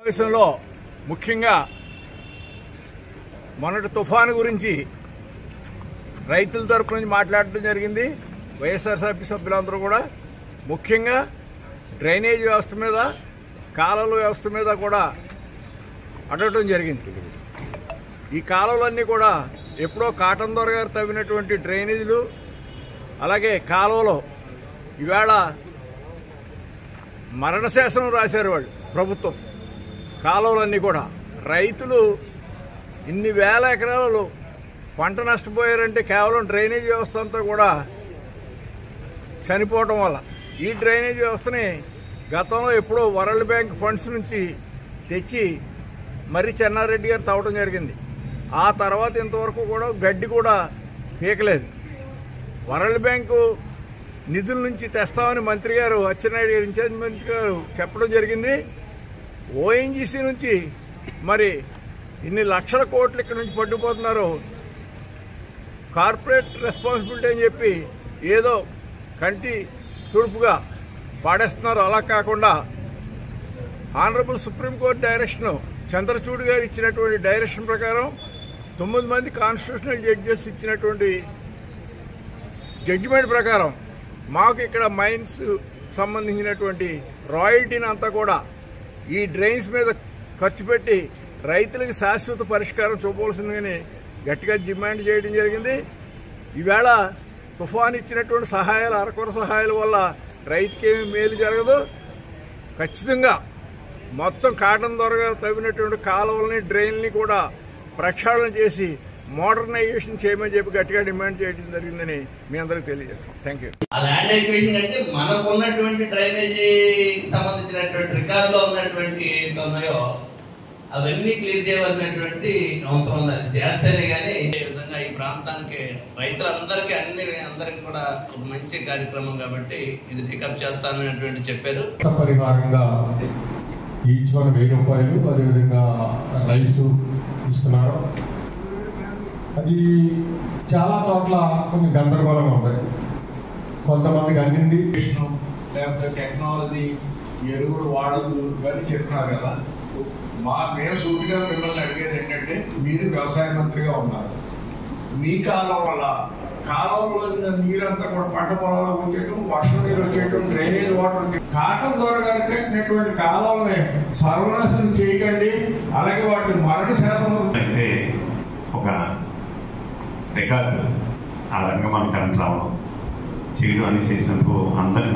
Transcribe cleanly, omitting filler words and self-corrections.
దేశంలో ముఖ్యంగా మొన్నటి తుఫాను గురించి రైతుల తరపు నుంచి మాట్లాడటం జరిగింది. వైఎస్ఆర్సీపీ సభ్యులందరూ కూడా ముఖ్యంగా డ్రైనేజ్ వ్యవస్థ మీద, కాలువల వ్యవస్థ మీద కూడా అడగటం జరిగింది. ఈ కాలువలన్నీ కూడా ఎప్పుడో కాటన్ దొర గారు తవ్వినటువంటి డ్రైనేజీలు, అలాగే కాలువలో ఈవేళ మరణశాసనం రాశారు వాళ్ళు ప్రభుత్వం. కాలువలన్నీ కూడా రైతులు ఇన్ని వేల ఎకరాలు పంట నష్టపోయారంటే కేవలం డ్రైనేజ్ వ్యవస్థ అంతా కూడా చనిపోవటం వల్ల. ఈ డ్రైనేజ్ వ్యవస్థని గతంలో ఎప్పుడో వరల్డ్ బ్యాంక్ ఫండ్స్ నుంచి తెచ్చి మరి చెన్నారెడ్డి గారు తవ్వడం జరిగింది. ఆ తర్వాత ఇంతవరకు కూడా గడ్డి కూడా పీకలేదు. వరల్డ్ బ్యాంకు నిధుల నుంచి తెస్తామని మంత్రి గారు అచ్చెన్నాయుడు గారు, ఇన్ఛార్జ్ మంత్రి గారు చెప్పడం జరిగింది. ఓఎన్జీసీ నుంచి మరి ఇన్ని లక్షల కోట్లు ఇక్కడ నుంచి పట్టుకుపోతున్నారు. కార్పొరేట్ రెస్పాన్సిబిలిటీ అని చెప్పి ఏదో కంటి తుడుపుగా పాడేస్తున్నారు. అలా కాకుండా ఆనరబుల్ సుప్రీంకోర్టు డైరెక్షన్, చంద్రచూడ్ గారు ఇచ్చినటువంటి డైరెక్షన్ ప్రకారం 9 మంది కాన్స్టిట్యూషనల్ జడ్జెస్ ఇచ్చినటువంటి జడ్జిమెంట్ ప్రకారం మాకు ఇక్కడ మైన్స్ సంబంధించినటువంటి రాయల్టీని అంతా కూడా ఈ డ్రైన్స్ మీద ఖర్చు పెట్టి రైతులకు శాశ్వత పరిష్కారం చూపవలసిందని గట్టిగా డిమాండ్ చేయడం జరిగింది. ఈవేళ తుఫాను ఇచ్చినటువంటి సహాయాలు, అరకొర సహాయాల వల్ల రైతుకేమీ మేలు జరగదు. ఖచ్చితంగా మొత్తం కాటన్ దొరగా తవ్వినటువంటి కాలువలని, డ్రైన్లని కూడా ప్రక్షాళన చేసి మోడర్నైజేషన్ చేయమని చెప్పి గట్టిగా డిమాండ్ చేయడం జరిగిందని మీ అందరికీ తెలియజేస్తాం. Thank you. ల్యాండ్ ఎక్విజిషన్ అంటే మనకు ఉన్నటువంటి డ్రైనేజీ సంబంధించినటువంటి రికార్డులో ఉన్నటువంటి ఏదైతే ఉన్నాయో అవన్నీ క్లియర్ చేయవలసినటువంటి అవసరం ఉంది. అది చేస్తేనే కానీ ఈ విధంగా ఈ ప్రాంతానికి రైతులందరికీ అందరికి కూడా ఒక మంచి కార్యక్రమం కాబట్టి ఇది టేకప్ చేస్తానటువంటి చెప్పారు. పరిహారంగా ఈచ్ వన్ 1000 రూపాయలు, అదేవిధంగా రైస్ ఇస్తున్నారు. అది చాలా చోట్ల కొన్ని గందరగోళంగా ఉంటాయి. కొంతమందికి అందింది, లేకపోతే టెక్నాలజీ, ఎరువులు వాడద్దు ఇవన్నీ చెప్తున్నారు కదా. మేము సూటిగా మిమ్మల్ని అడిగేది ఏంటంటే, మీరు వ్యవసాయ మంత్రిగా ఉన్నారు. మీ కాలం వల్ల కాలంలో నీరంతా కూడా పంట పొలాల్లో వచ్చేయటం, వర్షం నీరు వచ్చేయటం, డ్రైనేజ్ వాటర్ కాటన్ ద్వారా కట్టినటువంటి కాలాలని సర్వనాశనం చేయకండి. అలాగే వాటి మరణ శాసనం అయితే ఒక రికార్డు ఆ రంగం మన కరెంట్ రావడం చేయడం అని చేసినందుకు అందరి